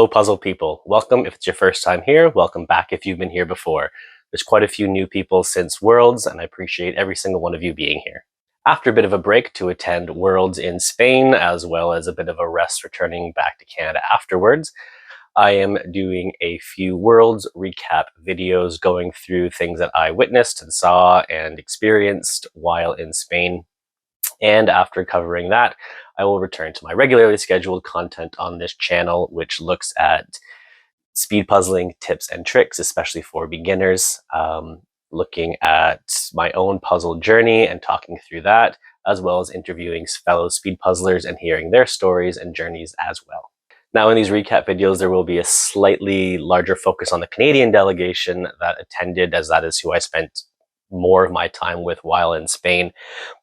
Hello, puzzle people. Welcome if it's your first time here. Welcome back if you've been here before. There's quite a few new people since Worlds, and I appreciate every single one of you being here. After a bit of a break to attend Worlds in Spain, as well as a bit of a rest returning back to Canada afterwards, I am doing a few Worlds recap videos going through things that I witnessed and saw and experienced while in Spain. And after covering that, I will return to my regularly scheduled content on this channel, which looks at speed puzzling tips and tricks, especially for beginners, looking at my own puzzle journey and talking through that, as well as interviewing fellow speed puzzlers and hearing their stories and journeys as well. Now, in these recap videos, there will be a slightly larger focus on the Canadian delegation that attended, as that is who I spent more of my time with while in Spain,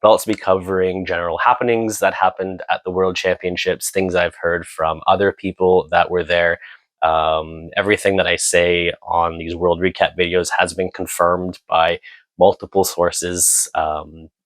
but I'll also be covering general happenings that happened at the World Championships, things I've heard from other people that were there. Everything that I say on these World Recap videos has been confirmed by multiple sources.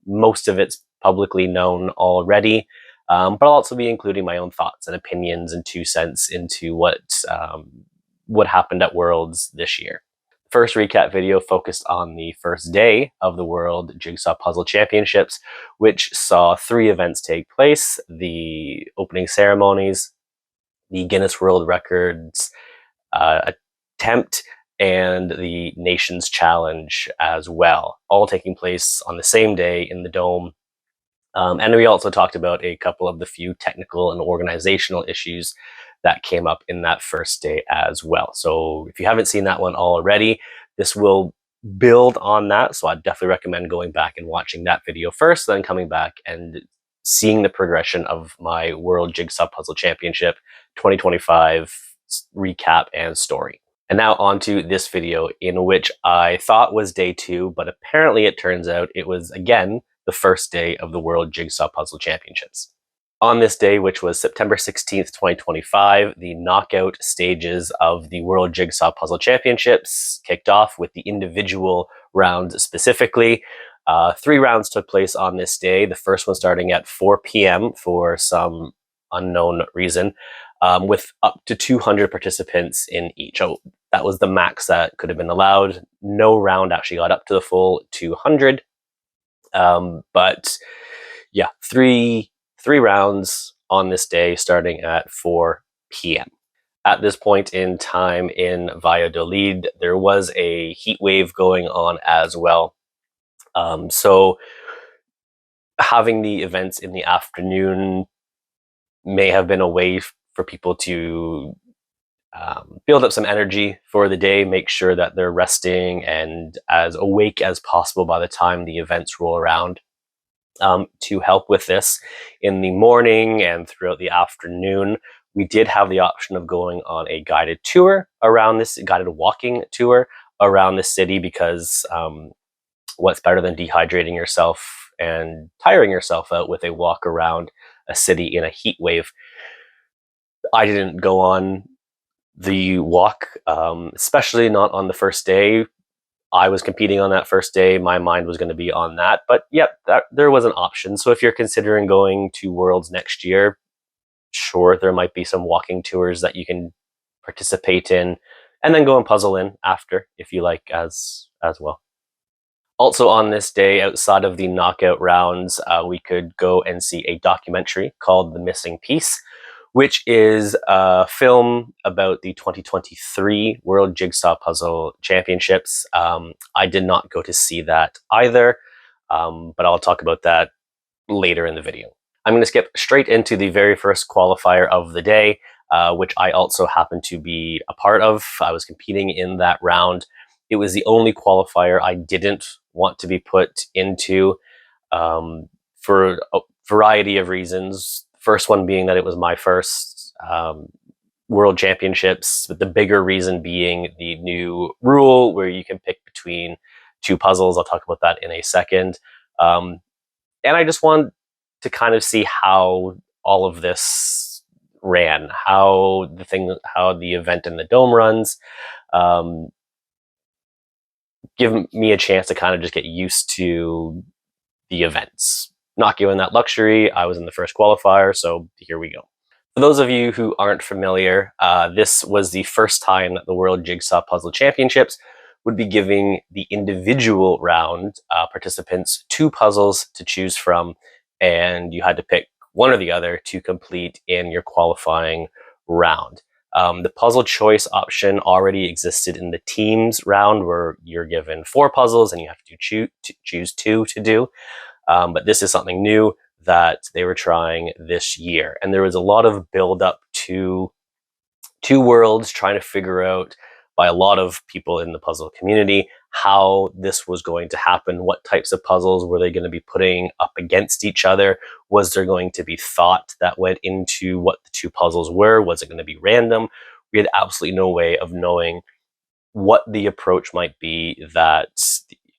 Most of it's publicly known already, but I'll also be including my own thoughts and opinions and 2 cents into what happened at Worlds this year. First recap video focused on the first day of the World Jigsaw Puzzle Championships, which saw 3 events take place: the opening ceremonies, the Guinness World Records attempt, and the Nations Challenge as well, all taking place on the same day in the Dome. And we also talked about a couple of the few technical and organizational issues that came up in that first day as well. So if you haven't seen that one already, this will build on that. So I'd definitely recommend going back and watching that video first, then coming back and seeing the progression of my World Jigsaw Puzzle Championship 2025 recap and story. And now on to this video, in which I thought was day 2, but apparently it turns out it was, again, the first day of the World Jigsaw Puzzle Championships. On this day, which was September 16th, 2025, the knockout stages of the World Jigsaw Puzzle Championships kicked off with the individual rounds specifically. 3 rounds took place on this day, the first one starting at 4 p.m. for some unknown reason, with up to 200 participants in each. Oh, that was the max that could have been allowed. No round actually got up to the full 200. But yeah, three rounds on this day starting at 4 p.m. At this point in time in Valladolid, there was a heat wave going on as well. So having the events in the afternoon may have been a way for people to build up some energy for the day, make sure that they're resting and as awake as possible by the time the events roll around. To help with this, in the morning and throughout the afternoon, we did have the option of going on a guided tour around this, guided walking tour around the city, because what's better than dehydrating yourself and tiring yourself out with a walk around a city in a heat wave? I didn't go on the walk, especially not on the first day. I was competing on that first day. My mind was going to be on that. But yep, there was an option. So if you're considering going to Worlds next year, sure, there might be some walking tours that you can participate in, and then go and puzzle in after if you like as well. Also on this day, outside of the knockout rounds, we could go and see a documentary called The Missing Piece, which is a film about the 2023 World Jigsaw Puzzle Championships. I did not go to see that either, but I'll talk about that later in the video. I'm going to skip straight into the very first qualifier of the day, which I also happened to be a part of. I was competing in that round. It was the only qualifier I didn't want to be put into for a variety of reasons. First one being that it was my first World Championships, but the bigger reason being the new rule where you can pick between 2 puzzles. I'll talk about that in a second. And I just wanted to kind of see how all of this ran, how the event in the Dome runs. Give me a chance to kind of just get used to the events. Not given that luxury, I was in the first qualifier, so here we go. For those of you who aren't familiar, this was the first time that the World Jigsaw Puzzle Championships would be giving the individual round participants 2 puzzles to choose from, and you had to pick one or the other to complete in your qualifying round. The puzzle choice option already existed in the teams round, where you're given 4 puzzles and you have to choose 2 to do. But this is something new that they were trying this year. And there was a lot of build up to 2 worlds, trying to figure out by a lot of people in the puzzle community how this was going to happen. What types of puzzles were they going to be putting up against each other? Was there going to be thought that went into what the 2 puzzles were? Was it going to be random? We had absolutely no way of knowing what the approach might be that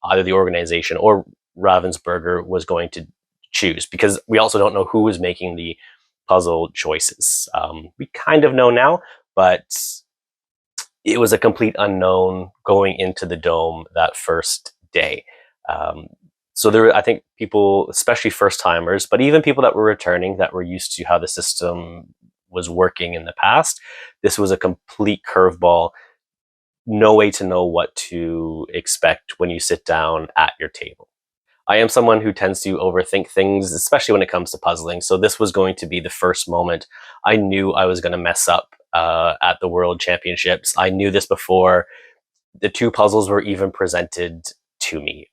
either the organization or Ravensburger was going to choose, because we also don't know who was making the puzzle choices. We kind of know now, but it was a complete unknown going into the Dome that first day. So there were, I think, people, especially first timers, but even people that were returning, that were used to how the system was working in the past, this was a complete curveball. No way to know what to expect when you sit down at your table. I am someone who tends to overthink things, especially when it comes to puzzling. So this was going to be the first moment I knew I was going to mess up at the World Championships. I knew this before the 2 puzzles were even presented to me.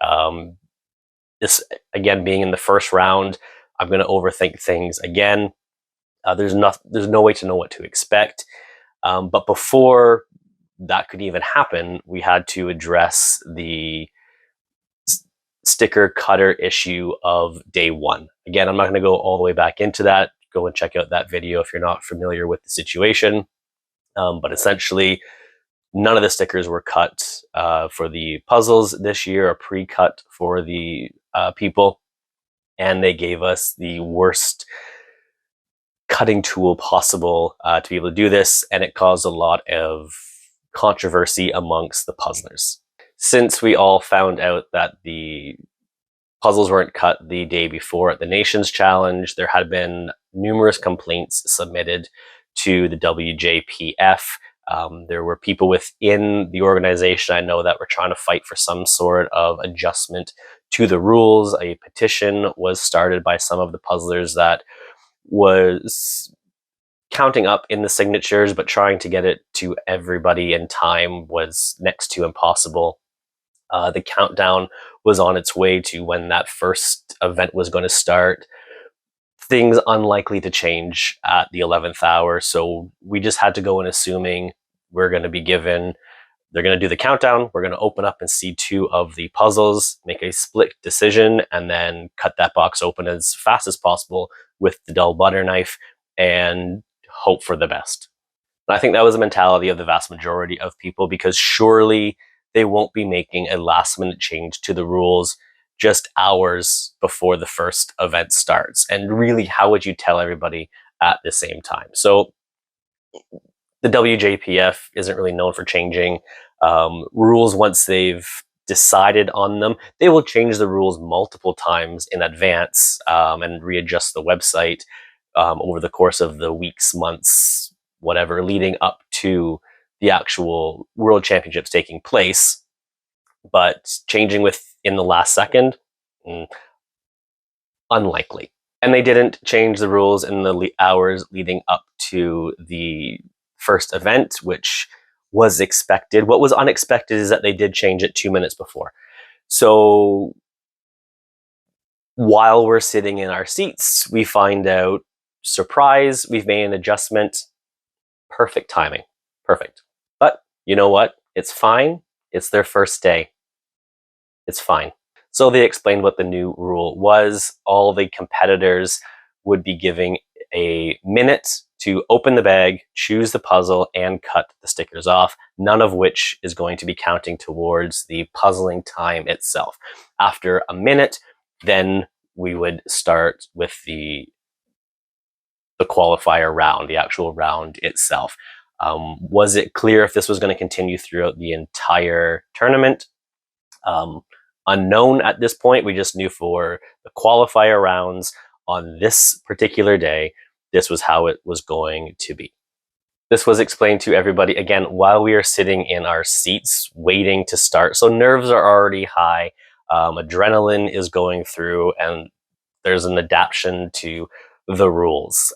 This, again, being in the first round, I'm going to overthink things again. There's no way to know what to expect. But before that could even happen, we had to address the sticker cutter issue of day 1. Again, I'm not going to go all the way back into that. Go and check out that video if you're not familiar with the situation. But essentially, none of the stickers were cut for the puzzles this year, or pre-cut for the people. And they gave us the worst cutting tool possible to be able to do this. And it caused a lot of controversy amongst the puzzlers. Since we all found out that the puzzles weren't cut the day before at the Nations Challenge, there had been numerous complaints submitted to the WJPF. There were people within the organization I know that were trying to fight for some sort of adjustment to the rules. A petition was started by some of the puzzlers that was counting up in the signatures, but trying to get it to everybody in time was next to impossible. The countdown was on its way to when that first event was going to start. Things unlikely to change at the 11th hour, so we just had to go in assuming we're going to be given, they're going to do the countdown, we're going to open up and see 2 of the puzzles, make a split decision, and then cut that box open as fast as possible with the dull butter knife and hope for the best. And I think that was the mentality of the vast majority of people, because surely they won't be making a last-minute change to the rules just hours before the first event starts. And really, how would you tell everybody at the same time? So the WJPF isn't really known for changing rules once they've decided on them. They will change the rules multiple times in advance and readjust the website over the course of the weeks, months, whatever, leading up to the actual World Championships taking place. But changing within the last second, unlikely. And they didn't change the rules in the hours leading up to the first event, which was expected. What was unexpected is that they did change it 2 minutes before. So while we're sitting in our seats, we find out, surprise, we've made an adjustment. Perfect timing. Perfect. But you know what? It's fine. It's their first day. It's fine. So they explained what the new rule was. All the competitors would be giving a minute to open the bag, choose the puzzle, and cut the stickers off, none of which is going to be counting towards the puzzling time itself. After a minute, then we would start with the qualifier round, the actual round itself. Was it clear if this was going to continue throughout the entire tournament? Unknown at this point. We just knew for the qualifier rounds on this particular day, this was how it was going to be. This was explained to everybody, again, while we are sitting in our seats waiting to start. So nerves are already high, adrenaline is going through, and there's an adaptation to the rules.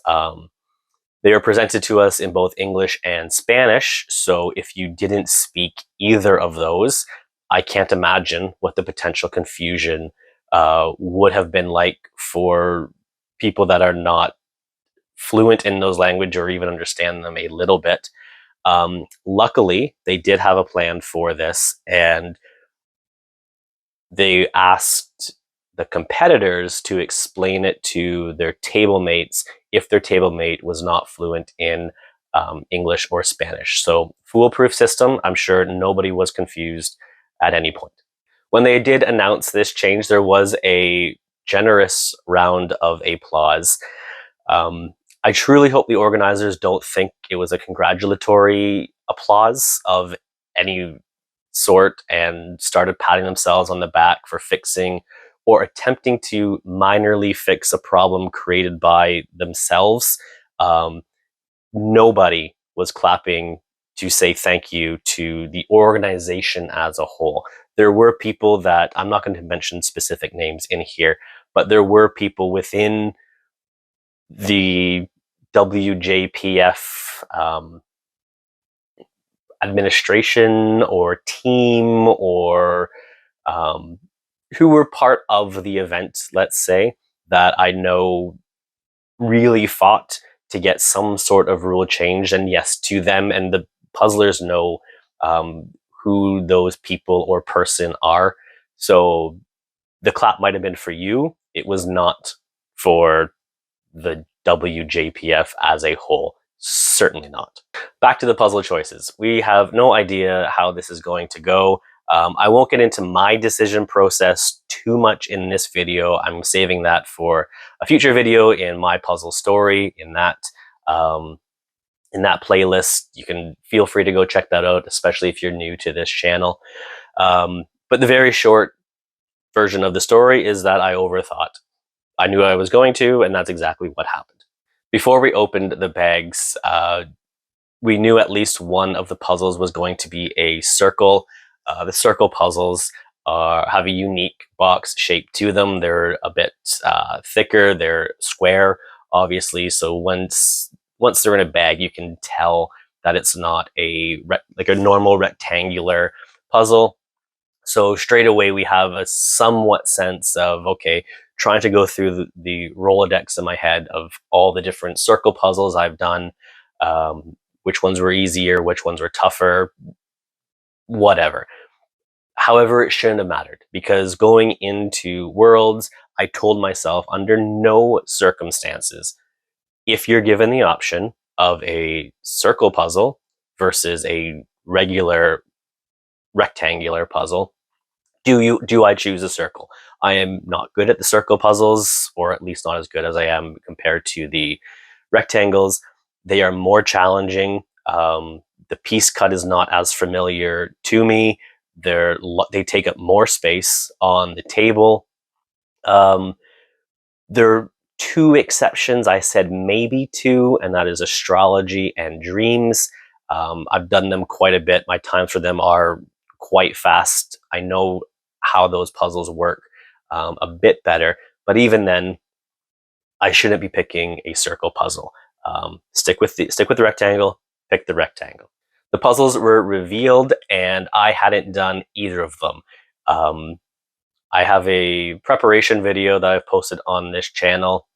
They are presented to us in both English and Spanish, so if you didn't speak either of those, I can't imagine what the potential confusion would have been like for people that are not fluent in those language or even understand them a little bit. Luckily, they did have a plan for this, and they asked the competitors to explain it to their table mates if their table mate was not fluent in English or Spanish. So foolproof system, I'm sure nobody was confused at any point. When they did announce this change, there was a generous round of applause. I truly hope the organizers don't think it was a congratulatory applause of any sort and started patting themselves on the back for fixing or attempting to minorly fix a problem created by themselves. Nobody was clapping to say thank you to the organization as a whole. There were people that, I'm not going to mention specific names in here, but there were people within the WJPF administration or team or who were part of the event, let's say, that I know really fought to get some sort of rule change. And yes, to them and the puzzlers know who those people or person are. So the clap might have been for you. It was not for the WJPF as a whole. Certainly not. Back to the puzzle choices. We have no idea how this is going to go. I won't get into my decision process too much in this video. I'm saving that for a future video in my puzzle story in that playlist. You can feel free to go check that out, especially if you're new to this channel. But the very short version of the story is that I overthought. I knew I was going to, and that's exactly what happened. Before we opened the bags, we knew at least one of the puzzles was going to be a circle. The circle puzzles have a unique box shape to them. They're a bit thicker. They're square, obviously. So once they're in a bag, you can tell that it's not like a normal rectangular puzzle. So straight away, we have a somewhat sense of, okay, trying to go through the Rolodex in my head of all the different circle puzzles I've done, which ones were easier, which ones were tougher, whatever. However, it shouldn't have mattered, because going into Worlds, I told myself under no circumstances, if you're given the option of a circle puzzle versus a regular rectangular puzzle, do I choose a circle? I am not good at the circle puzzles, or at least not as good as I am compared to the rectangles. They are more challenging. The piece cut is not as familiar to me. They take up more space on the table. There are two exceptions. I said maybe two, and that is astrology and dreams. I've done them quite a bit. My times for them are quite fast. I know how those puzzles work a bit better, but even then, I shouldn't be picking a circle puzzle. Stick with the rectangle. Pick the rectangle. The puzzles were revealed, and I hadn't done either of them. I have a preparation video that I've posted on this channel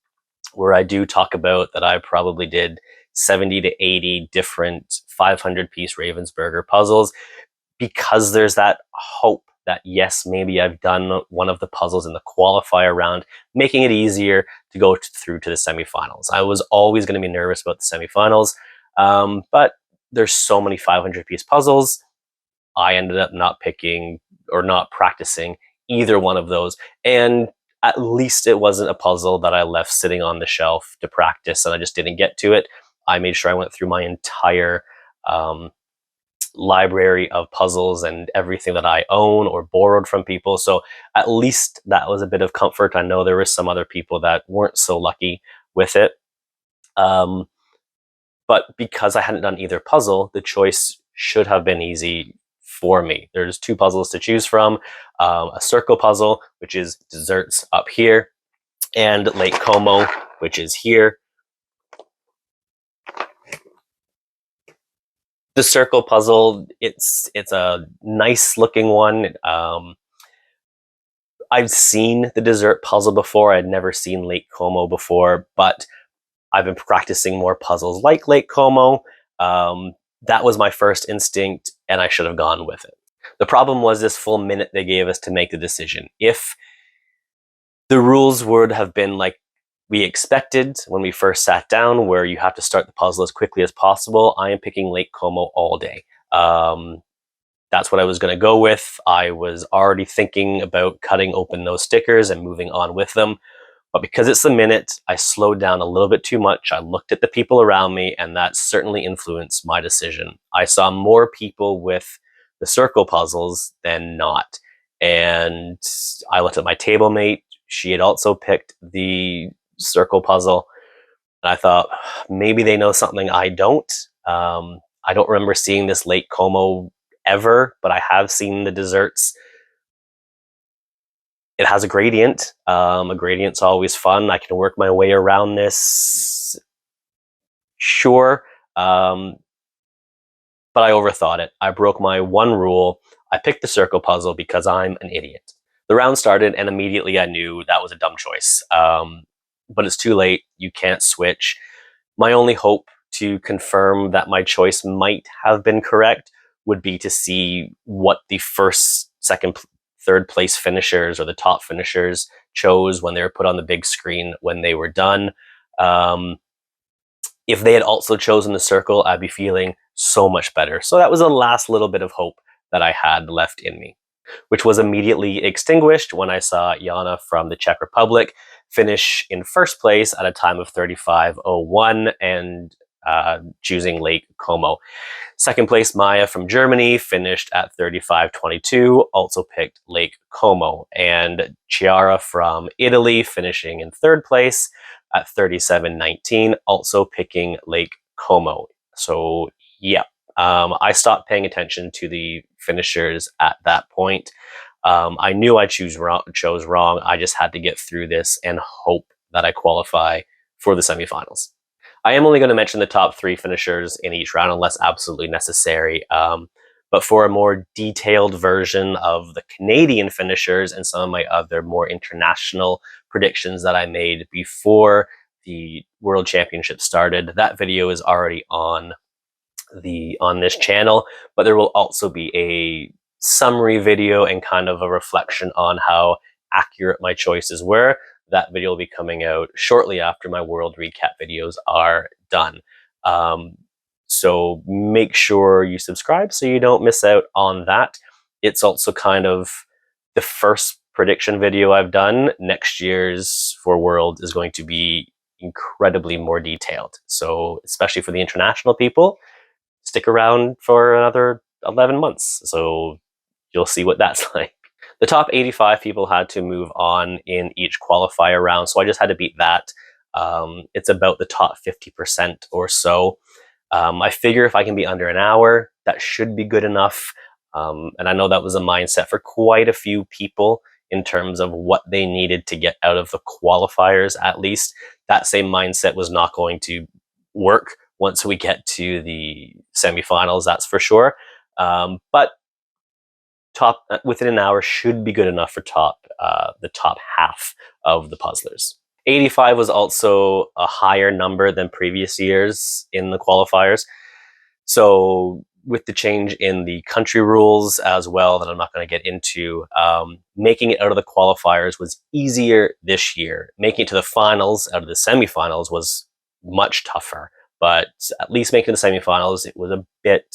where I do talk about that I probably did 70 to 80 different 500-piece Ravensburger puzzles, because there's that hope that, yes, maybe I've done one of the puzzles in the qualifier round, making it easier to go through to the semifinals. I was always going to be nervous about the semifinals, but there's so many 500-piece puzzles. I ended up not picking or not practicing either one of those. And at least it wasn't a puzzle that I left sitting on the shelf to practice and I just didn't get to it. I made sure I went through my entire library of puzzles and everything that I own or borrowed from people. So at least that was a bit of comfort. I know there were some other people that weren't so lucky with it. But because I hadn't done either puzzle, the choice should have been easy for me. There's two puzzles to choose from, a circle puzzle, which is desserts up here, and Lake Como, which is here. The circle puzzle, it's a nice looking one. I've seen the dessert puzzle before. I'd never seen Lake Como before, but I've been practicing more puzzles like Lake Como. That was my first instinct, and I should have gone with it. The problem was this full minute they gave us to make the decision. If the rules would have been like we expected when we first sat down, where you have to start the puzzle as quickly as possible, I am picking Lake Como all day. That's what I was going to go with. I was already thinking about cutting open those stickers and moving on with them. But because it's a minute, I slowed down a little bit too much. I looked at the people around me, and that certainly influenced my decision. I saw more people with the circle puzzles than not. And I looked at my table mate. She had also picked the circle puzzle. And I thought, maybe they know something I don't. I don't remember seeing this Lake Como ever, but I have seen the desserts. It has a gradient. A gradient's always fun. I can work my way around this. Sure. But I overthought it. I broke my one rule. I picked the circle puzzle because I'm an idiot. The round started, and immediately I knew that was a dumb choice. But it's too late. You can't switch. My only hope to confirm that my choice might have been correct would be to see what the first, second, third place finishers or the top finishers chose when they were put on the big screen when they were done. If they had also chosen the circle, I'd be feeling so much better. So that was the last little bit of hope that I had left in me, which was immediately extinguished when I saw Jana from the Czech Republic finish in first place at a time of 35:01 and choosing Lake Como. Second place, Maya from Germany finished at 35:22, also picked Lake Como. And Chiara from Italy finishing in third place at 37:19, also picking Lake Como. So yeah, I stopped paying attention to the finishers at that point. I knew I chose wrong. I just had to get through this and hope that I qualify for the semifinals. I am only going to mention the top three finishers in each round unless absolutely necessary. But for a more detailed version of the Canadian finishers and some of my other more international predictions that I made before the World Championship started, that video is already on this channel. But there will also be a summary video and kind of a reflection on how accurate my choices were. That video will be coming out shortly after my world recap videos are done. So make sure you subscribe so you don't miss out on that. It's also kind of the first prediction video I've done. Next year's for World is going to be incredibly more detailed. So especially for the international people, stick around for another 11 months. So you'll see what that's like. The top 85 people had to move on in each qualifier round, so I just had to beat that. It's about the top 50% or so. I figure if I can be under an hour, that should be good enough. And I know that was a mindset for quite a few people in terms of what they needed to get out of the qualifiers, at least. That same mindset was not going to work once we get to the semifinals, that's for sure. But top within an hour should be good enough for the top half of the puzzlers. 85 was also a higher number than previous years in the qualifiers. So with the change in the country rules as well that I'm not going to get into, making it out of the qualifiers was easier this year. Making it to the finals out of the semifinals was much tougher, but at least making the semifinals, it was a bit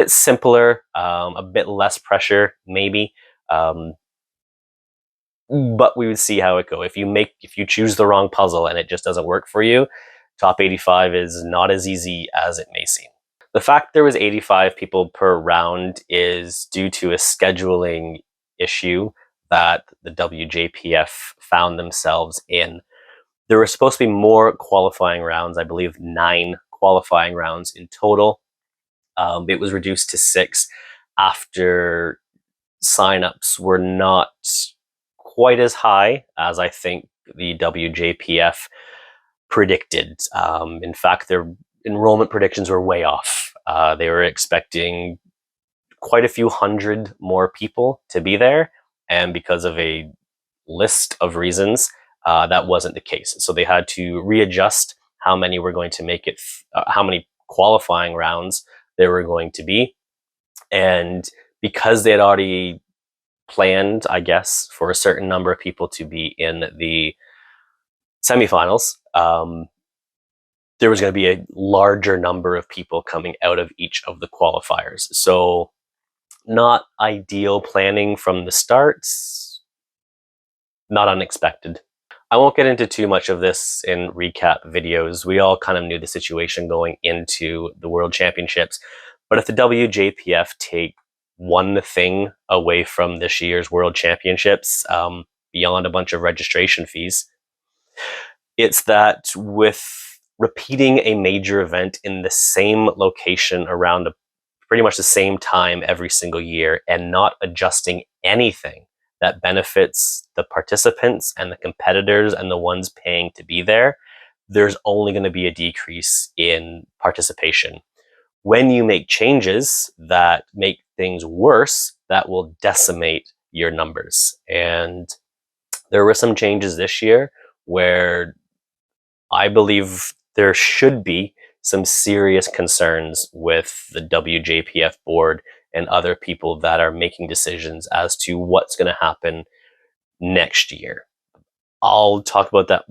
simpler, a bit less pressure, maybe. But we would see how it go. If you choose the wrong puzzle and it just doesn't work for you, top 85 is not as easy as it may seem. The fact there was 85 people per round is due to a scheduling issue that the WJPF found themselves in. There were supposed to be more qualifying rounds, I believe 9 qualifying rounds in total. It was reduced to 6 after signups were not quite as high as I think the WJPF predicted. In fact, their enrollment predictions were way off. They were expecting quite a few hundred more people to be there, and because of a list of reasons, that wasn't the case. So they had to readjust how many were going to make it, how many qualifying rounds there were going to be. And because they had already planned, I guess, for a certain number of people to be in the semifinals, there was going to be a larger number of people coming out of each of the qualifiers. So not ideal planning from the start, not unexpected. I won't get into too much of this in recap videos. We all kind of knew the situation going into the World Championships. But if the WJPF take one thing away from this year's World Championships, beyond a bunch of registration fees, it's that with repeating a major event in the same location around pretty much the same time every single year and not adjusting anything that benefits the participants and the competitors and the ones paying to be there, there's only going to be a decrease in participation. When you make changes that make things worse, that will decimate your numbers. And there were some changes this year where I believe there should be some serious concerns with the WJPF board and other people that are making decisions as to what's going to happen next year. I'll talk about that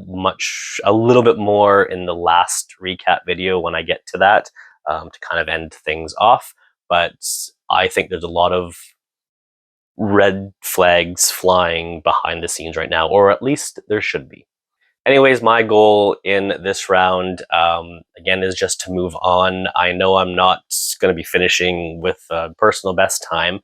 a little bit more in the last recap video when I get to that, to kind of end things off. But I think there's a lot of red flags flying behind the scenes right now, or at least there should be. Anyways, my goal in this round, again, is just to move on. I know I'm not going to be finishing with a personal best time,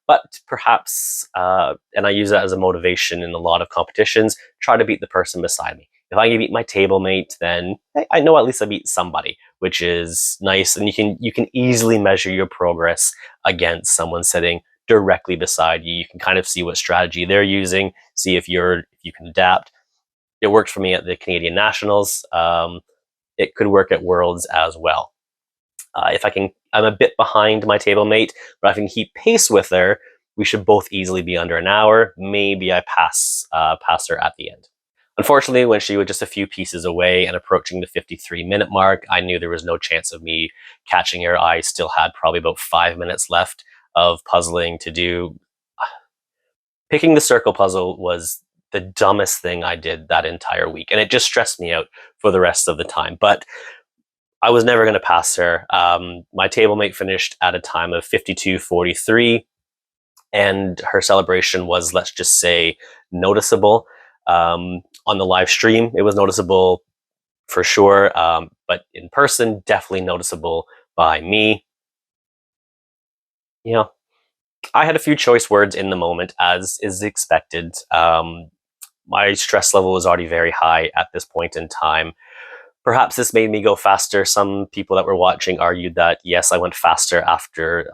but perhaps, and I use that as a motivation in a lot of competitions, try to beat the person beside me. If I can beat my table mate, then I know at least I beat somebody, which is nice. And you can easily measure your progress against someone sitting directly beside you. You can kind of see what strategy they're using, see if you can adapt. It worked for me at the Canadian Nationals. It could work at Worlds as well. I'm a bit behind my table mate, but if I can keep pace with her, we should both easily be under an hour. Maybe I pass her at the end. Unfortunately, when she was just a few pieces away and approaching the 53-minute mark, I knew there was no chance of me catching her. I still had probably about 5 minutes left of puzzling to do. Picking the circle puzzle was the dumbest thing I did that entire week, and it just stressed me out for the rest of the time. But I was never going to pass her. My table mate finished at a time of 52:43, and her celebration was, let's just say, noticeable. On the live stream, it was noticeable for sure, but in person, definitely noticeable by me. You know, I had a few choice words in the moment, as is expected. My stress level was already very high at this point in time. Perhaps this made me go faster. Some people that were watching argued that, yes, I went faster after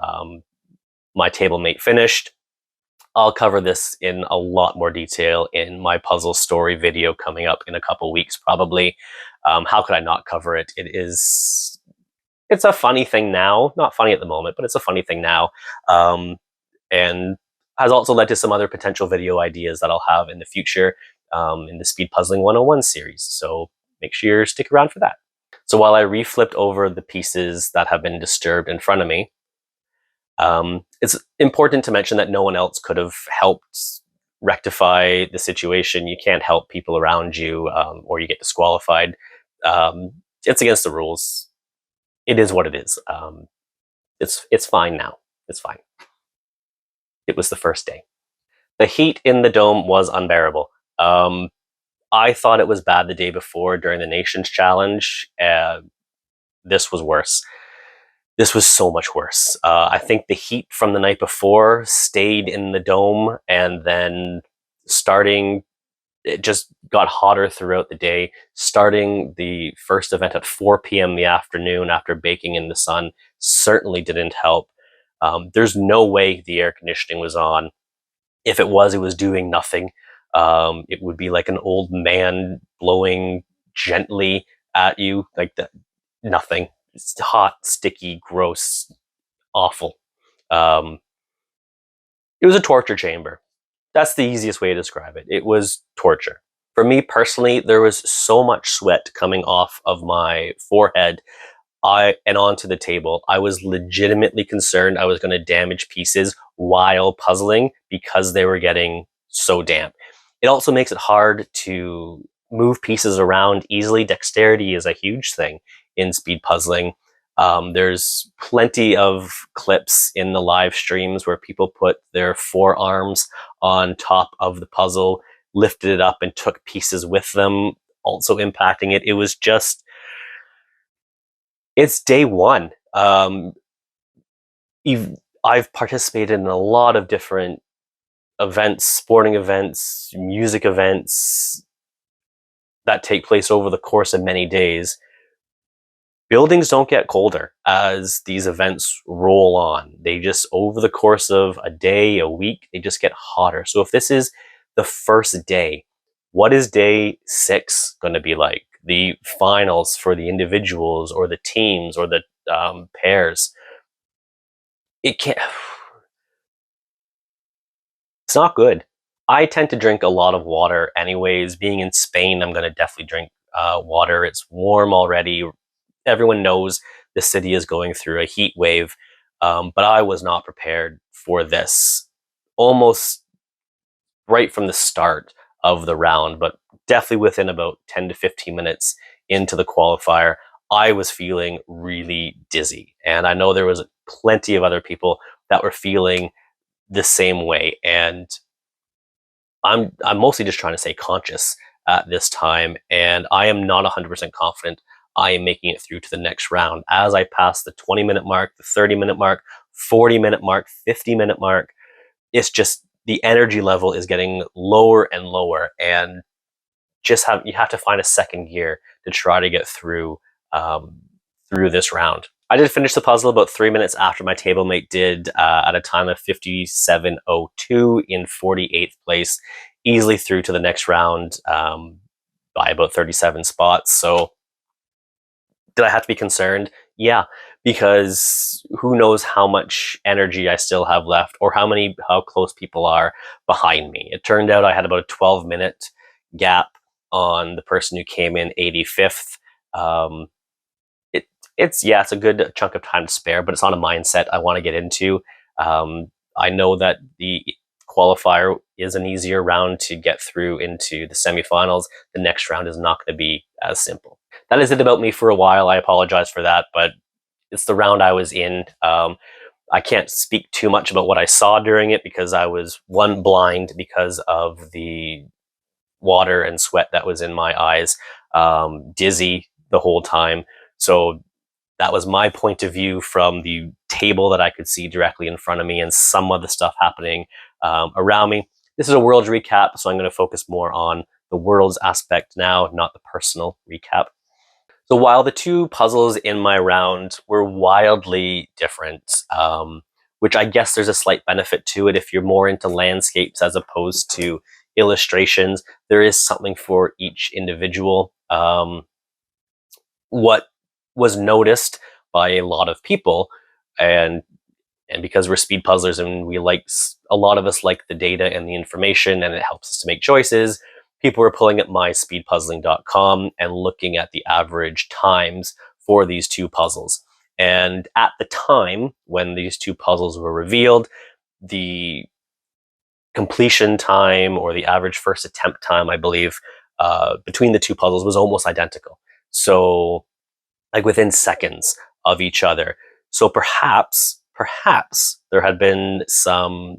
my table mate finished. I'll cover this in a lot more detail in my puzzle story video coming up in a couple weeks, probably. How could I not cover it? It's a funny thing now. Not funny at the moment, but it's a funny thing now. And has also led to some other potential video ideas that I'll have in the future in the Speed Puzzling 101 series. So make sure you stick around for that. So while I reflipped over the pieces that have been disturbed in front of me, it's important to mention that no one else could have helped rectify the situation. You can't help people around you, or you get disqualified. It's against the rules. It is what it is. It's fine now. It's fine. It was the first day. The heat in the dome was unbearable. I thought it was bad the day before during the Nations Challenge. This was worse. This was so much worse. I think the heat from the night before stayed in the dome, and then starting it just got hotter throughout the day. Starting the first event at 4 p.m. in the afternoon after baking in the sun certainly didn't help. There's no way the air conditioning was on. If it was doing nothing. It would be like an old man blowing gently at you, like that. Nothing. It's hot, sticky, gross, awful. Um, it was a torture chamber. That's the easiest way to describe it. It was torture. For me personally, there was so much sweat coming off of my forehead and onto the table. I was legitimately concerned I was going to damage pieces while puzzling because they were getting so damp. It also makes it hard to move pieces around easily. Dexterity is a huge thing in speed puzzling. There's plenty of clips in the live streams where people put their forearms on top of the puzzle, lifted it up, and took pieces with them, also impacting it. It was just, it's day one. I've participated in a lot of different events, sporting events, music events that take place over the course of many days. Buildings don't get colder as these events roll on. They just, over the course of a day, a week, they just get hotter. So if this is the first day, what is day 6 going to be like? The finals for the individuals or the teams or the pairs. It can't. It's not good. I tend to drink a lot of water anyways. Being in Spain, I'm going to definitely drink water. It's warm already. Everyone knows the city is going through a heat wave, but I was not prepared for this almost right from the start of the round, but definitely within about 10 to 15 minutes into the qualifier, I was feeling really dizzy. And I know there was plenty of other people that were feeling the same way. And I'm mostly just trying to stay conscious at this time. And I am not 100% confident I am making it through to the next round. As I pass the 20-minute mark, the 30-minute mark, 40-minute mark, 50-minute mark, it's just the energy level is getting lower and lower, and you have to find a second gear to try to get through through this round. I did finish the puzzle about 3 minutes after my table mate did, at a time of 57:02 in 48th place, easily through to the next round by about 37 spots. So did I have to be concerned? Yeah, because who knows how much energy I still have left or how close people are behind me. It turned out I had about a 12-minute gap on the person who came in 85th. It's a good chunk of time to spare, but it's not a mindset I want to get into. I know that the qualifier is an easier round to get through into the semifinals. The next round is not going to be as simple. That is it about me for a while. I apologize for that, but it's the round I was in. I can't speak too much about what I saw during it because I was, one, blind because of the water and sweat that was in my eyes, dizzy the whole time. So that was my point of view from the table that I could see directly in front of me and some of the stuff happening around me. This is a world's recap, so I'm going to focus more on the world's aspect now, not the personal recap. So while the two puzzles in my round were wildly different, which I guess there's a slight benefit to it if you're more into landscapes as opposed to illustrations, there is something for each individual. What was noticed by a lot of people, and because we're speed puzzlers and a lot of us like the data and the information and it helps us to make choices, people were pulling at myspeedpuzzling.com and looking at the average times for these two puzzles. And at the time when these two puzzles were revealed, the completion time or the average first attempt time, I believe, between the two puzzles was almost identical. So like within seconds of each other. So perhaps there had been some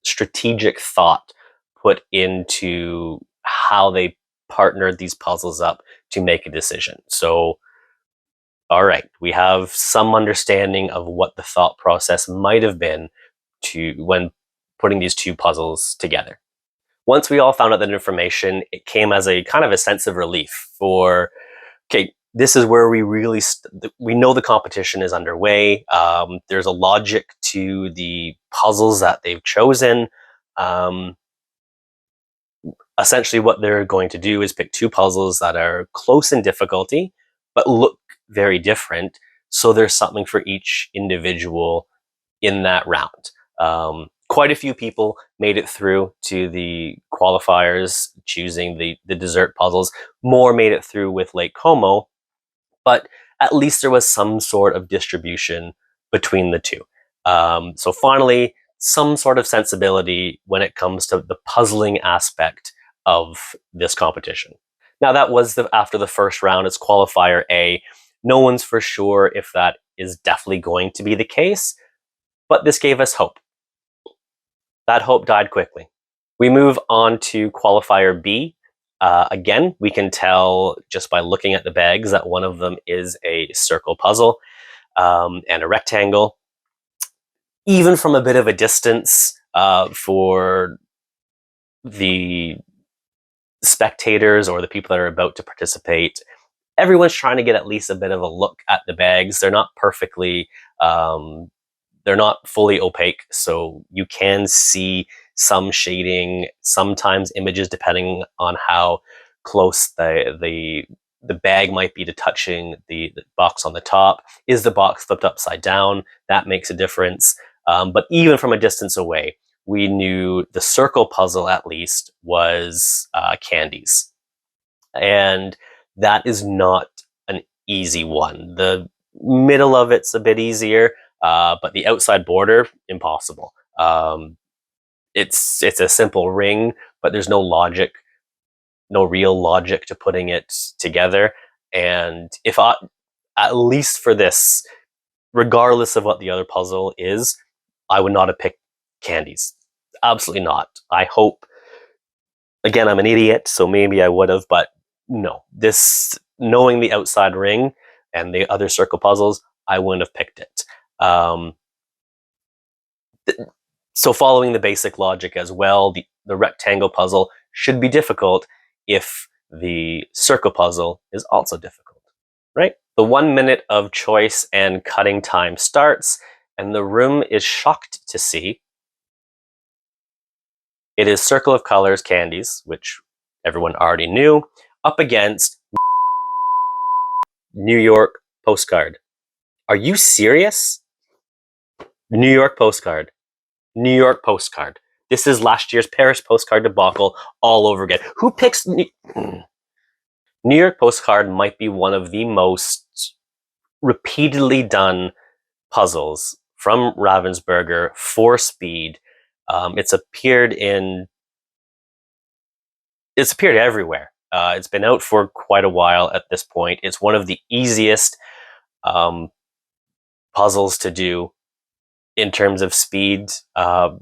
strategic thought put into how they partnered these puzzles up to make a decision. So, all right, we have some understanding of what the thought process might have been when putting these two puzzles together. Once we all found out that information, it came as a kind of a sense of relief for, okay, this is where we really, we know the competition is underway. There's a logic to the puzzles that they've chosen. Essentially what they're going to do is pick two puzzles that are close in difficulty, but look very different. So there's something for each individual in that round. Quite a few people made it through to the qualifiers, choosing the dessert puzzles. More made it through with Lake Como, but at least there was some sort of distribution between the two. So finally, some sort of sensibility when it comes to the puzzling aspect of this competition. Now that was after the first round. It's Qualifier A. No one's for sure if that is definitely going to be the case, but this gave us hope. That hope died quickly. We move on to Qualifier B. Again, we can tell just by looking at the bags that one of them is a circle puzzle and a rectangle. Even from a bit of a distance, for the spectators or the people that are about to participate, everyone's trying to get at least a bit of a look at the bags. They're not perfectly, they're not fully opaque, so you can see some shading, sometimes images, depending on how close the bag might be to touching the box on the top. Is the box flipped upside down? That makes a difference. But even from a distance away, we knew the circle puzzle at least was candies. And that is not an easy one. The middle of it's a bit easier, but the outside border, impossible. It's a simple ring, but there's no logic, no real logic to putting it together. And if at least for this, regardless of what the other puzzle is, I would not have picked candies. Absolutely not. I hope, again, I'm an idiot, so maybe I would have, but no. This, knowing the outside ring and the other circle puzzles, I wouldn't have picked it. So following the basic logic as well, the rectangle puzzle should be difficult if the circle puzzle is also difficult, right? The 1 minute of choice and cutting time starts, and the room is shocked to see it is Circle of Colors candies, which everyone already knew, up against New York postcard. Are you serious? New York postcard. New York postcard. This is last year's Paris postcard debacle all over again. Who picks New York postcard? Might be one of the most repeatedly done puzzles from Ravensburger for Speed. It's appeared everywhere. It's been out for quite a while at this point. It's one of the easiest puzzles to do in terms of speed. And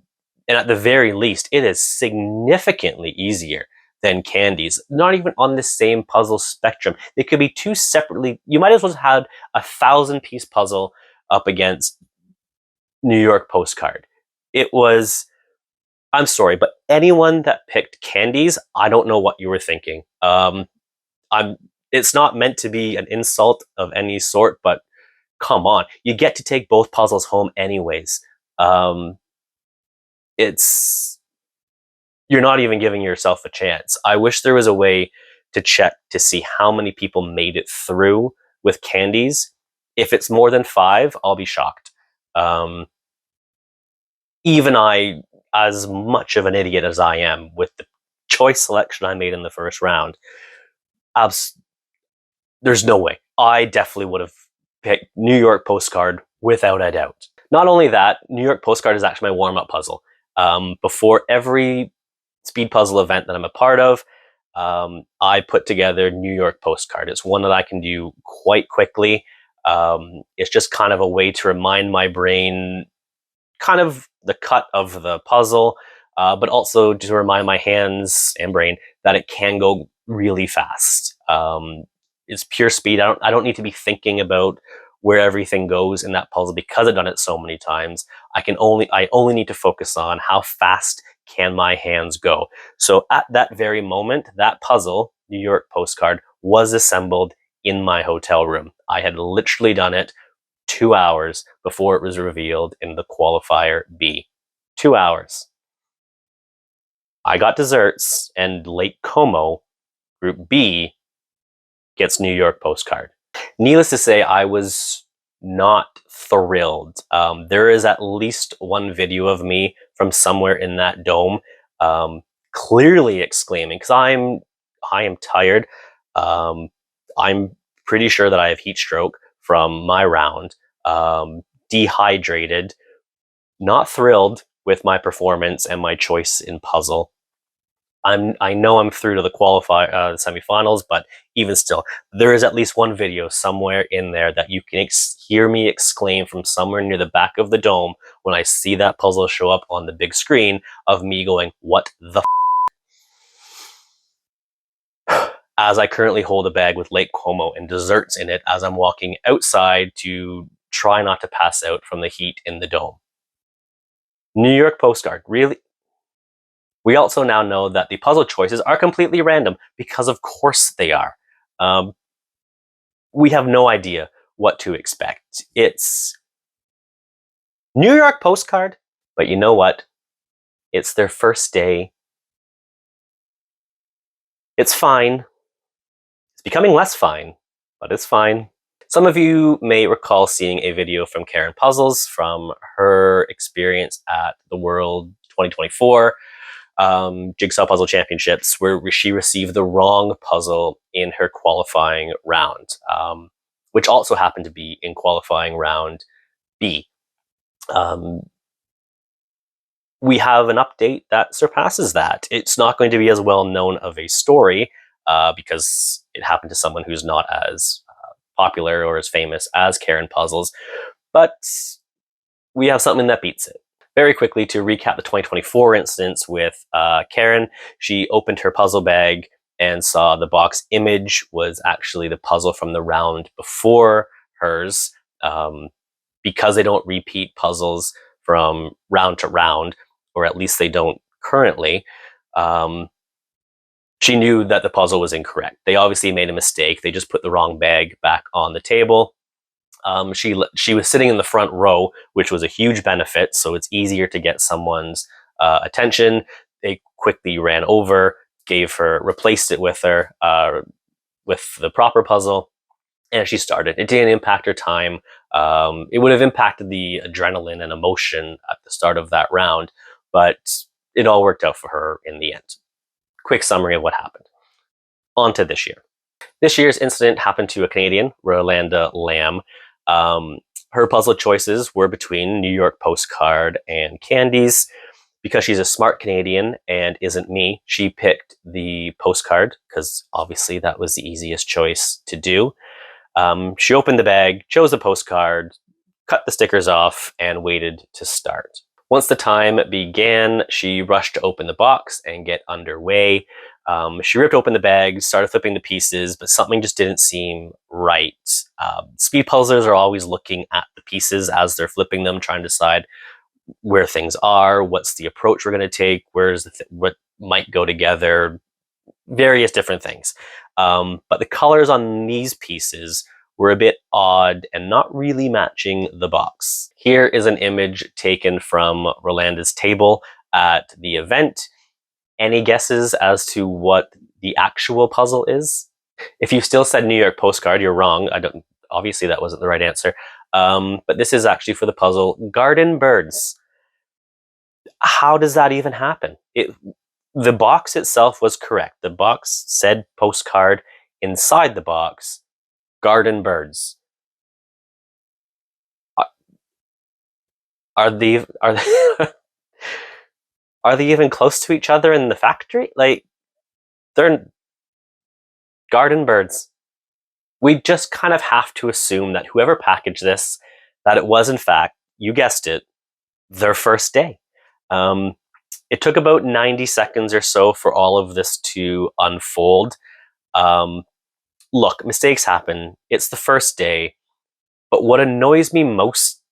at the very least, it is significantly easier than candies. Not even on the same puzzle spectrum. They could be two separately. You might as well have had 1,000-piece puzzle up against New York postcard. It was, I'm sorry, but anyone that picked candies, I don't know what you were thinking. It's not meant to be an insult of any sort, but come on, you get to take both puzzles home anyways. You're not even giving yourself a chance. I wish there was a way to check to see how many people made it through with candies. If it's more than 5, I'll be shocked. Even I, as much of an idiot as I am with the choice selection I made in the first round, there's no way. I definitely would have picked New York postcard without a doubt. Not only that, New York postcard is actually my warm-up puzzle. Before every speed puzzle event that I'm a part of, I put together New York postcard. It's one that I can do quite quickly. It's just kind of a way to remind my brain kind of the cut of the puzzle, but also to remind my hands and brain that it can go really fast. It's pure speed. I don't need to be thinking about where everything goes in that puzzle because I've done it so many times. I only need to focus on how fast can my hands go? So at that very moment, that puzzle, New York postcard, was assembled in my hotel room. I had literally done it 2 hours before it was revealed in the Qualifier B. 2 hours. I got desserts, and Lake Como, Group B, gets New York postcard. Needless to say, I was not thrilled. There is at least one video of me from somewhere in that dome, clearly exclaiming, because I am tired. I'm pretty sure that I have heat stroke from my round, dehydrated, not thrilled with my performance and my choice in puzzle. I know I'm through to the semifinals, but even still, there is at least one video somewhere in there that you can hear me exclaim from somewhere near the back of the dome when I see that puzzle show up on the big screen of me going, "What the f-?" As I currently hold a bag with Lake Como and desserts in it as I'm walking outside to try not to pass out from the heat in the dome. New York postcard, really? We also now know that the puzzle choices are completely random, because of course they are. We have no idea what to expect. It's New York postcard, but you know what? It's their first day. It's fine. It's becoming less fine, but it's fine. Some of you may recall seeing a video from Karen Puzzles from her experience at the World 2024 Jigsaw Puzzle Championships, where she received the wrong puzzle in her qualifying round, which also happened to be in qualifying round B. We have an update that surpasses that. It's not going to be as well known of a story because it happened to someone who's not as popular or as famous as Karen Puzzles, but we have something that beats it. Very quickly, to recap the 2024 instance with Karen, she opened her puzzle bag and saw the box image was actually the puzzle from the round before hers. Because they don't repeat puzzles from round to round, or at least they don't currently, she knew that the puzzle was incorrect. They obviously made a mistake. They just put the wrong bag back on the table. She was sitting in the front row, which was a huge benefit, so it's easier to get someone's attention. They quickly ran over, replaced it with her, with the proper puzzle, and she started. It didn't impact her time. It would have impacted the adrenaline and emotion at the start of that round, but it all worked out for her in the end. Quick summary of what happened. On to this year. This year's incident happened to a Canadian, Rolanda Lamb. Her puzzle choices were between New York postcard and candies. Because she's a smart Canadian and isn't me, she picked the postcard because obviously that was the easiest choice to do. She opened the bag, chose the postcard, cut the stickers off, and waited to start. Once the time began, she rushed to open the box and get underway. She ripped open the bag, started flipping the pieces, but something just didn't seem right. Speed puzzlers are always looking at the pieces as they're flipping them, trying to decide where things are, what's the approach we're going to take, what might go together, various different things. But the colors on these pieces were a bit odd and not really matching the box. Here is an image taken from Rolanda's table at the event. Any guesses as to what the actual puzzle is? If you still said New York postcard, you're wrong. Obviously that wasn't the right answer. But this is actually for the puzzle Garden Birds. How does that even happen? The box itself was correct. The box said postcard. Inside the box, Garden Birds. Are they are they even close to each other in the factory? Like, they're Garden Birds. We just kind of have to assume that whoever packaged this, that it was in fact, you guessed it, their first day. It took about 90 seconds or so for all of this to unfold. Look, mistakes happen. It's the first day. But what annoys me most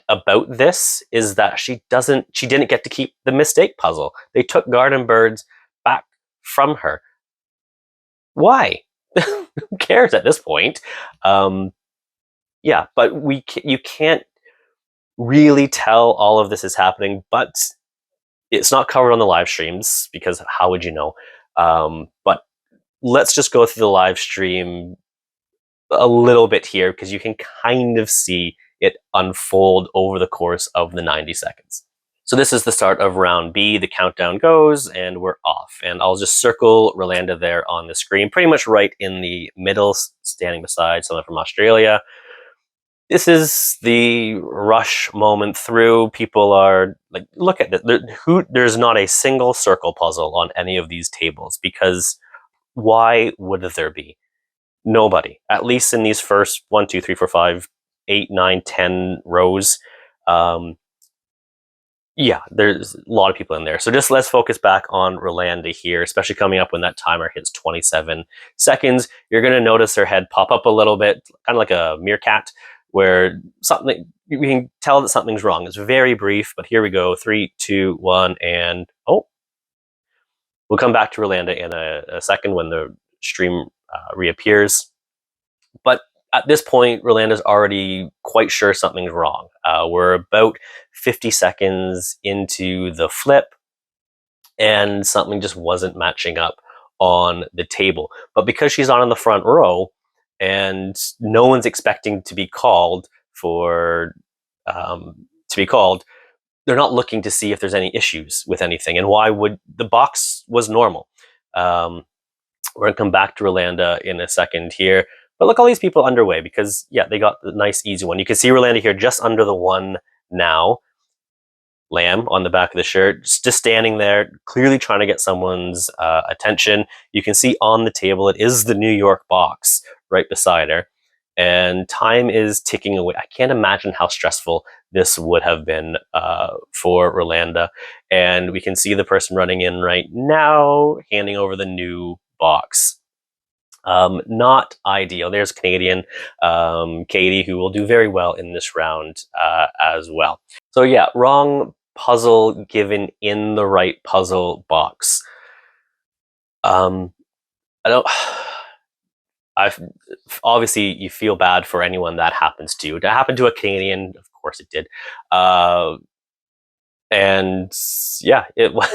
about this is that she didn't get to keep the mistake puzzle. They took garden birds back from her. Why? Who cares at this point? Yeah, but you can't really tell all of this is happening, but it's not covered on the live streams because how would you know? But let's just go through the live stream a little bit here because you can kind of see it unfold over the course of the 90 seconds. So this is the start of round B. The countdown goes and we're off. And I'll just circle Rolanda there on the screen, pretty much right in the middle, standing beside someone from Australia. This is the rush moment through. People are like, look at this. There's not a single circle puzzle on any of these tables because why would there be? Nobody, at least in these first 1, 2, 3, 4, 5, 8, 9, 10 rows. Yeah, there's a lot of people in there. So just let's focus back on Rolanda here, especially coming up when that timer hits 27 seconds. You're going to notice her head pop up a little bit, kind of like a meerkat, where something, you can tell that something's wrong. It's very brief, but here we go. 3, 2, 1, and oh. We'll come back to Rolanda in a second when the stream reappears. But at this point, Rolanda's already quite sure something's wrong. We're about 50 seconds into the flip, and something just wasn't matching up on the table. But because she's on in the front row, and no one's expecting to be called they're not looking to see if there's any issues with anything. And why would the box was normal? We're gonna come back to Rolanda in a second here. But look, all these people underway because, yeah, they got the nice, easy one. You can see Rolanda here just under the 1 now. Lamb on the back of the shirt, just standing there, clearly trying to get someone's attention. You can see on the table, it is the New York box right beside her. And time is ticking away. I can't imagine how stressful this would have been for Rolanda. And we can see the person running in right now, handing over the new box. Not ideal. There's Canadian Katie, who will do very well in this round as well. So yeah, wrong puzzle given in the right puzzle box. Obviously you feel bad for anyone that happens to. It happened to a Canadian, of course it did. And yeah, it was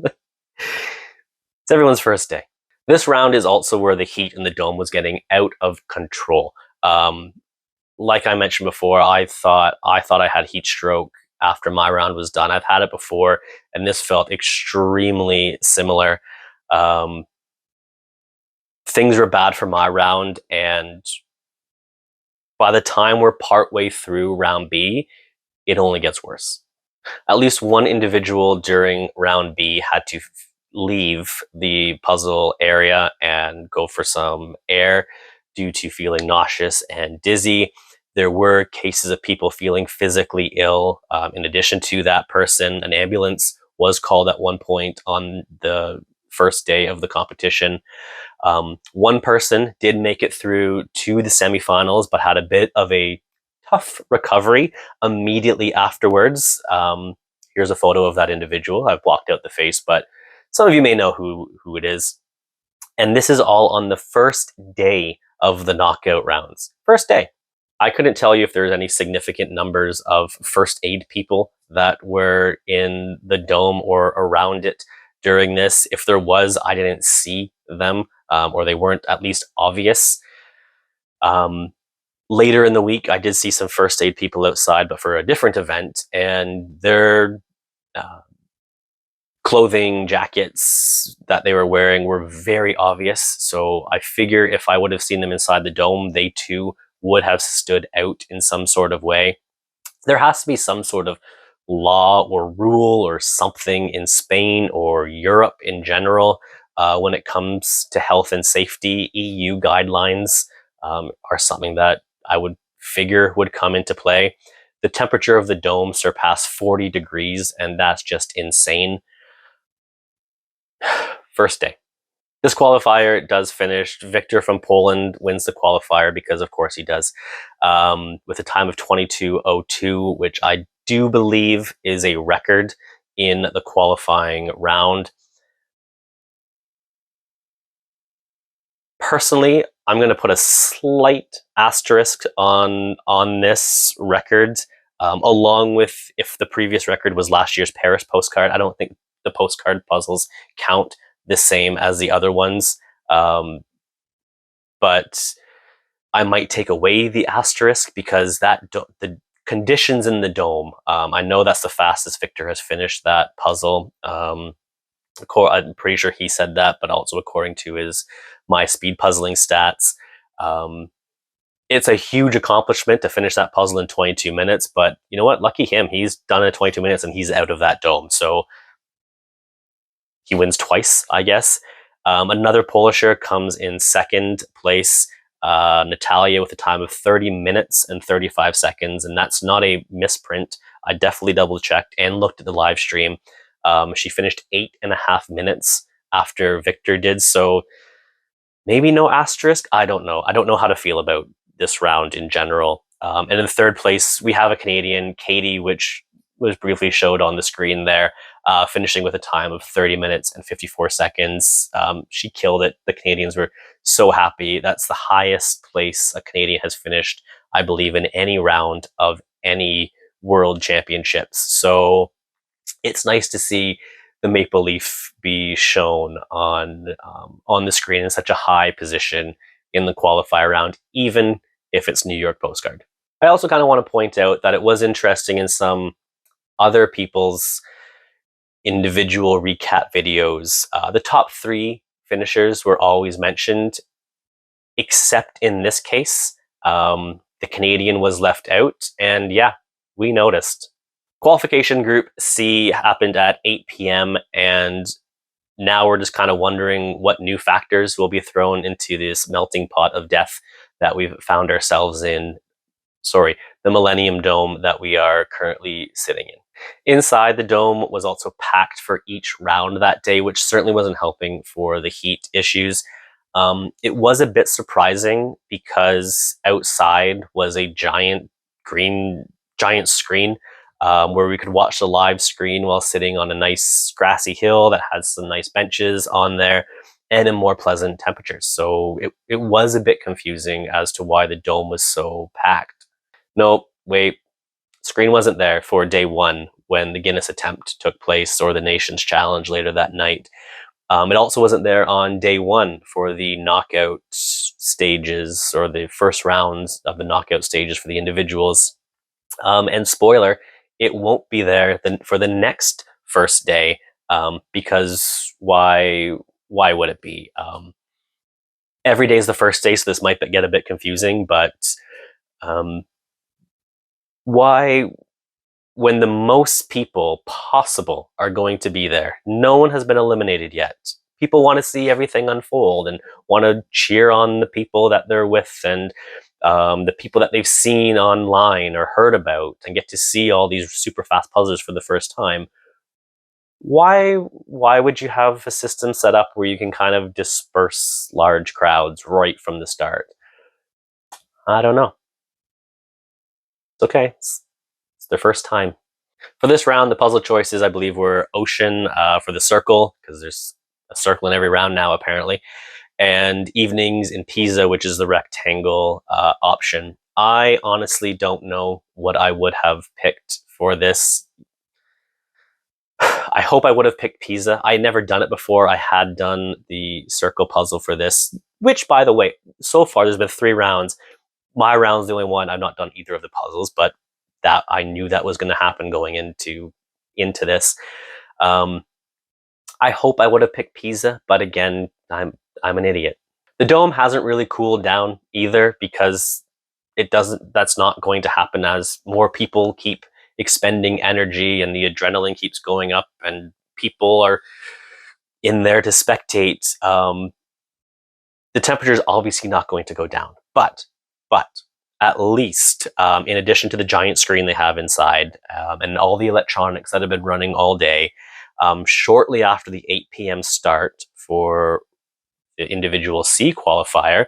it's everyone's first day. This round is also where the heat in the dome was getting out of control. Like I mentioned before, I thought I had heat stroke after my round was done. I've had it before, and this felt extremely similar. Things were bad for my round, and by the time we're partway through round B, it only gets worse. At least one individual during round B had to leave the puzzle area and go for some air due to feeling nauseous and dizzy. There were cases of people feeling physically ill. In addition to that person, an ambulance was called at one point on the first day of the competition. One person did make it through to the semifinals, but had a bit of a tough recovery immediately afterwards. Here's a photo of that individual. I've blocked out the face, but some of you may know who it is. And this is all on the first day of the knockout rounds. First day. I couldn't tell you if there's any significant numbers of first aid people that were in the dome or around it during this. If there was, I didn't see them, or they weren't at least obvious. Later in the week, I did see some first aid people outside, but for a different event, and their clothing, jackets that they were wearing were very obvious. So I figure if I would have seen them inside the dome, they too would have stood out in some sort of way. There has to be some sort of law or rule or something in Spain or Europe in general when it comes to health and safety. EU guidelines are something that I would figure would come into play. The temperature of the dome surpassed 40 degrees, and that's just insane. First day. This qualifier does finish. Victor from Poland wins the qualifier because, of course, he does, with a time of 22:02, which I do believe is a record in the qualifying round. Personally, I'm going to put a slight asterisk on this record, along with if the previous record was last year's Paris postcard. I don't think the postcard puzzles count the same as the other ones, but I might take away the asterisk because the conditions in the dome. I know that's the fastest Victor has finished that puzzle. I'm pretty sure he said that, but also according to his my speed puzzling stats. It's a huge accomplishment to finish that puzzle in 22 minutes, but you know what? Lucky him. He's done it in 22 minutes and he's out of that dome. So he wins twice, I guess. Another Polisher comes in second place, Natalia, with a time of 30 minutes and 35 seconds, and that's not a misprint. I definitely double checked and looked at the live stream. She finished 8.5 minutes after Victor did, so maybe no asterisk. I don't know. I don't know how to feel about this round in general. And in third place, we have a Canadian, Katie, which was briefly showed on the screen there, finishing with a time of 30 minutes and 54 seconds. She killed it. The Canadians were so happy. That's the highest place a Canadian has finished, I believe, in any round of any World Championships. So it's nice to see the maple leaf be shown on the screen in such a high position in the qualifier round, even if it's New York postcard. I also kind of want to point out that it was interesting in some other people's individual recap videos. The top 3 finishers were always mentioned, except in this case, the Canadian was left out, and yeah, we noticed. Qualification Group C happened at 8 p.m. and now we're just kind of wondering what new factors will be thrown into this melting pot of death that we've found ourselves in. Sorry, the Millennium Dome that we are currently sitting in. Inside the dome was also packed for each round that day, which certainly wasn't helping for the heat issues. It was a bit surprising because outside was a giant screen where we could watch the live screen while sitting on a nice grassy hill that had some nice benches on there and in more pleasant temperatures. So it was a bit confusing as to why the dome was so packed. Nope, wait, screen wasn't there for day 1 when the Guinness attempt took place or the Nations Challenge later that night. It also wasn't there on day 1 for the knockout stages or the first rounds of the knockout stages for the individuals. And spoiler, it won't be there for the next first day, because why would it be? Every day is the first day, so this might get a bit confusing, but why, when the most people possible are going to be there, no one has been eliminated yet. People want to see everything unfold and want to cheer on the people that they're with and the people that they've seen online or heard about and get to see all these super fast puzzles for the first time. Why would you have a system set up where you can kind of disperse large crowds right from the start? I don't know. It's okay. It's their first time. For this round, the puzzle choices, I believe, were Ocean for the circle, because there's a circle in every round now, apparently, and Evenings in Pisa, which is the rectangle option. I honestly don't know what I would have picked for this. I hope I would have picked Pisa. I had never done it before. I had done the circle puzzle for this, which, by the way, so far there's been 3 rounds. My round's the only one. I've not done either of the puzzles, but that I knew that was going to happen going into this. I hope I would have picked Pisa, but again, I'm an idiot. The dome hasn't really cooled down either because that's not going to happen as more people keep expending energy and the adrenaline keeps going up and people are in there to spectate. The temperature is obviously not going to go down, but at least, in addition to the giant screen they have inside and all the electronics that have been running all day, shortly after the 8 p.m. start for the individual C qualifier,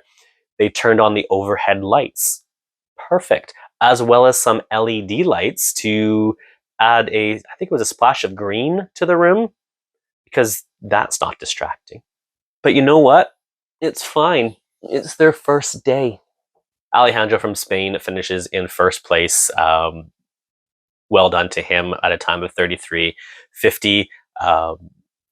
they turned on the overhead lights. Perfect. As well as some LED lights to add I think it was a splash of green to the room, because that's not distracting. But you know what? It's fine. It's their first day. Alejandro from Spain finishes in first place. Well done to him at a time of 33:50.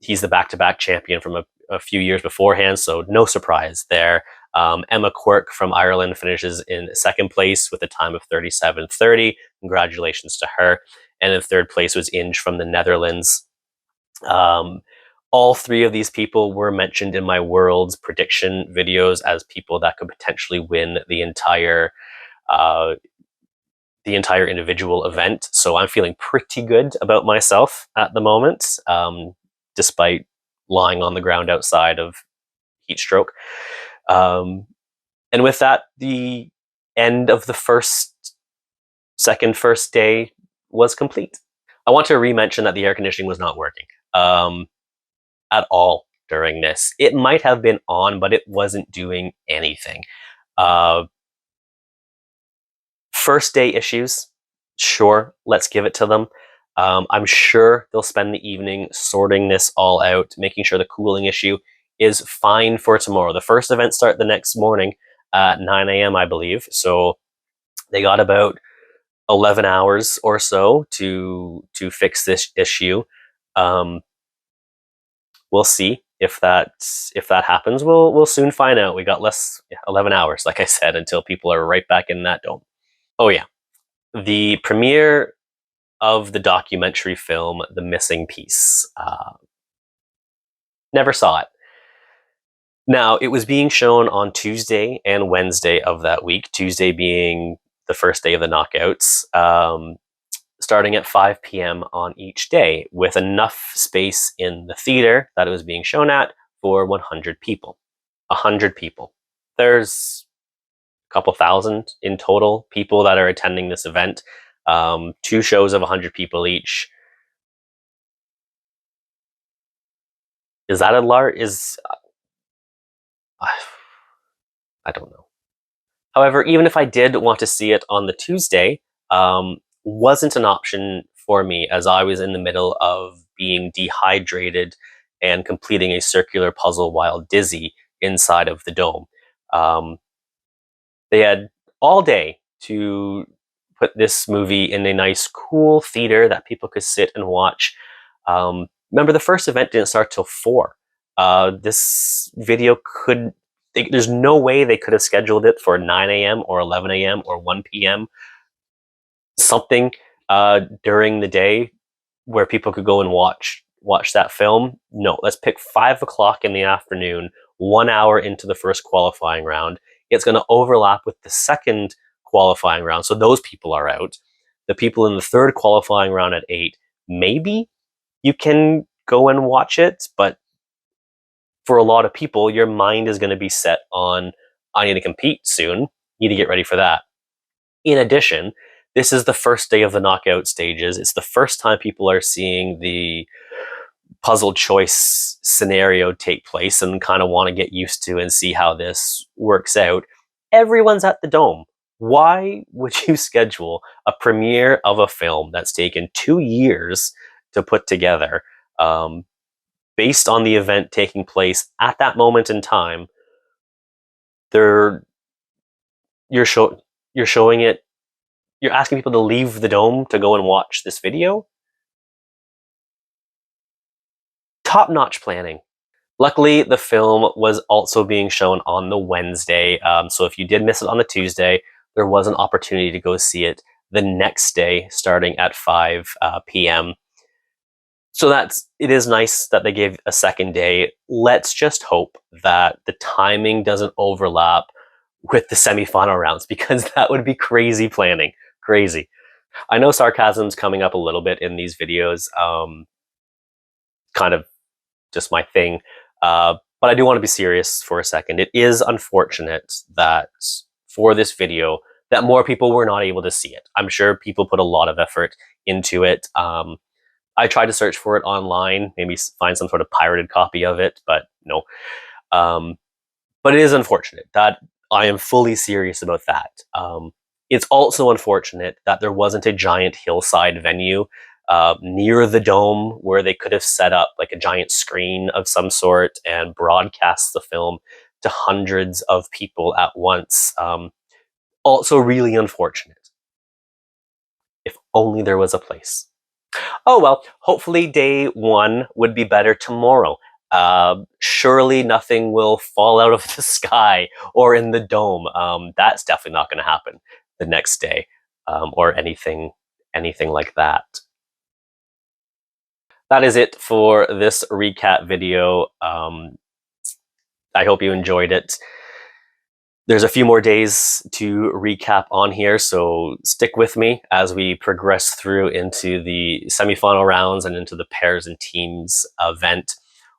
He's the back-to-back champion from a few years beforehand, so no surprise there. Emma Quirk from Ireland finishes in second place with a time of 37:30. Congratulations to her. And in third place was Inge from the Netherlands. All three of these people were mentioned in my Worlds prediction videos as people that could potentially win the entire individual event. So I'm feeling pretty good about myself at the moment, despite lying on the ground outside of heat stroke. And with that, the end of the first day was complete. I want to re-mention that the air conditioning was not working at all during this. It might have been on, but it wasn't doing anything. First day issues, sure, let's give it to them. I'm sure they'll spend the evening sorting this all out, making sure the cooling issue is fine for tomorrow. The first event start the next morning at 9 a.m., I believe. So they got about 11 hours or so to fix this issue. We'll see if that happens. We'll soon find out. We got 11 hours, like I said, until people are right back in that dome. Oh yeah, the premiere of the documentary film The Missing Piece. Never saw it. Now, it was being shown on Tuesday and Wednesday of that week, Tuesday being the first day of the knockouts, starting at 5 p.m. on each day, with enough space in the theater that it was being shown at for 100 people. 100 people. There's a couple thousand in total people that are attending this event. 2 shows of 100 people each. Is that a large? I don't know. However, even if I did want to see it on the Tuesday, wasn't an option for me, as I was in the middle of being dehydrated and completing a circular puzzle while dizzy inside of the dome. They had all day to put this movie in a nice, cool theater that people could sit and watch. Remember, the first event didn't start till 4. This video there's no way they could have scheduled it for 9 a.m. or 11 a.m. or 1 p.m. Something during the day where people could go and watch that film. No, let's pick 5 o'clock in the afternoon, 1 hour into the first qualifying round. It's going to overlap with the second qualifying round, so those people are out. The people in the third qualifying round at 8, maybe you can go and watch it, but for a lot of people, your mind is going to be set on, I need to compete soon, need to get ready for that. In addition, this is the first day of the knockout stages. It's the first time people are seeing the puzzle choice scenario take place and kind of want to get used to and see how this works out. Everyone's at the dome. Why would you schedule a premiere of a film that's taken 2 years to put together, based on the event taking place at that moment in time? You're showing it. You're asking people to leave the dome to go and watch this video? Top-notch planning. Luckily, the film was also being shown on the Wednesday, so if you did miss it on the Tuesday, there was an opportunity to go see it the next day, starting at 5 p.m. So it is nice that they gave a second day. Let's just hope that the timing doesn't overlap with the semifinal rounds, because that would be crazy planning. Crazy. I know sarcasm's coming up a little bit in these videos, kind of just my thing, but I do want to be serious for a second. It is unfortunate that for this video that more people were not able to see it. I'm sure people put a lot of effort into it. I tried to search for it online, maybe find some sort of pirated copy of it, but no. But it is unfortunate that I am fully serious about that. It's also unfortunate that there wasn't a giant hillside venue near the dome where they could have set up like a giant screen of some sort and broadcast the film to hundreds of people at once. Also really unfortunate. If only there was a place. Oh well, hopefully day one would be better tomorrow. Surely nothing will fall out of the sky or in the dome. That's definitely not going to happen the next day, or anything like that. That is it for this recap video. I hope you enjoyed it. There's a few more days to recap on here, so stick with me as we progress through into the semifinal rounds and into the pairs and teams event.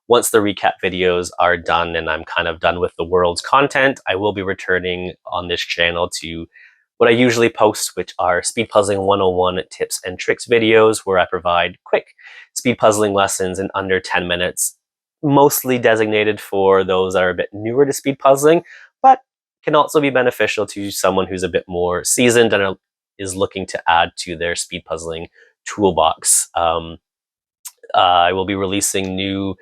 Once the recap videos are done and I'm kind of done with the world's content, I will be returning on this channel to what I usually post, which are Speed Puzzling 101 tips and tricks videos, where I provide quick speed puzzling lessons in under 10 minutes, mostly designated for those that are a bit newer to speed puzzling, but can also be beneficial to someone who's a bit more seasoned and is looking to add to their speed puzzling toolbox. I will be releasing new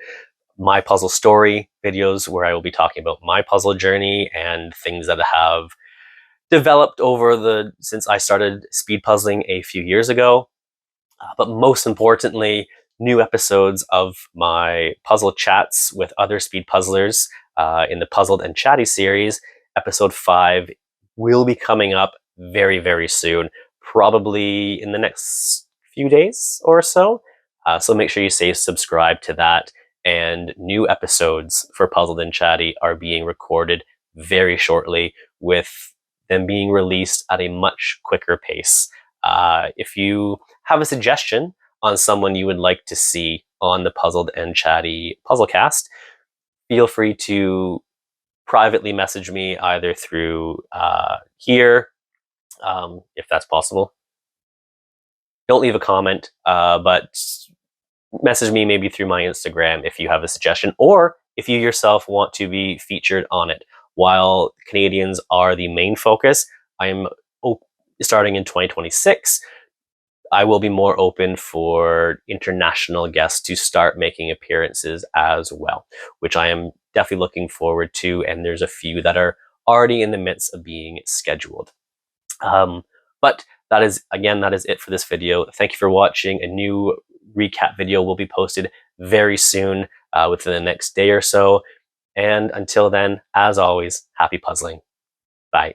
My Puzzle Story videos where I will be talking about my puzzle journey and things that have developed over since I started speed puzzling a few years ago. But most importantly, new episodes of my puzzle chats with other speed puzzlers in the Puzzled and Chatty series. Episode 5 will be coming up very, very soon, probably in the next few days or so. So make sure you stay subscribed to that. And new episodes for Puzzled and Chatty are being recorded very shortly, with them being released at a much quicker pace. If you have a suggestion on someone you would like to see on the Puzzled and Chatty Puzzlecast, feel free to privately message me either through here, if that's possible. Don't leave a comment, but message me maybe through my Instagram if you have a suggestion, or if you yourself want to be featured on it. While Canadians are the main focus, I am starting in 2026. I will be more open for international guests to start making appearances as well, which I am definitely looking forward to, and there's a few that are already in the midst of being scheduled. But that is it for this video. Thank you for watching. A new recap video will be posted very soon, within the next day or so. And until then, as always, happy puzzling. Bye.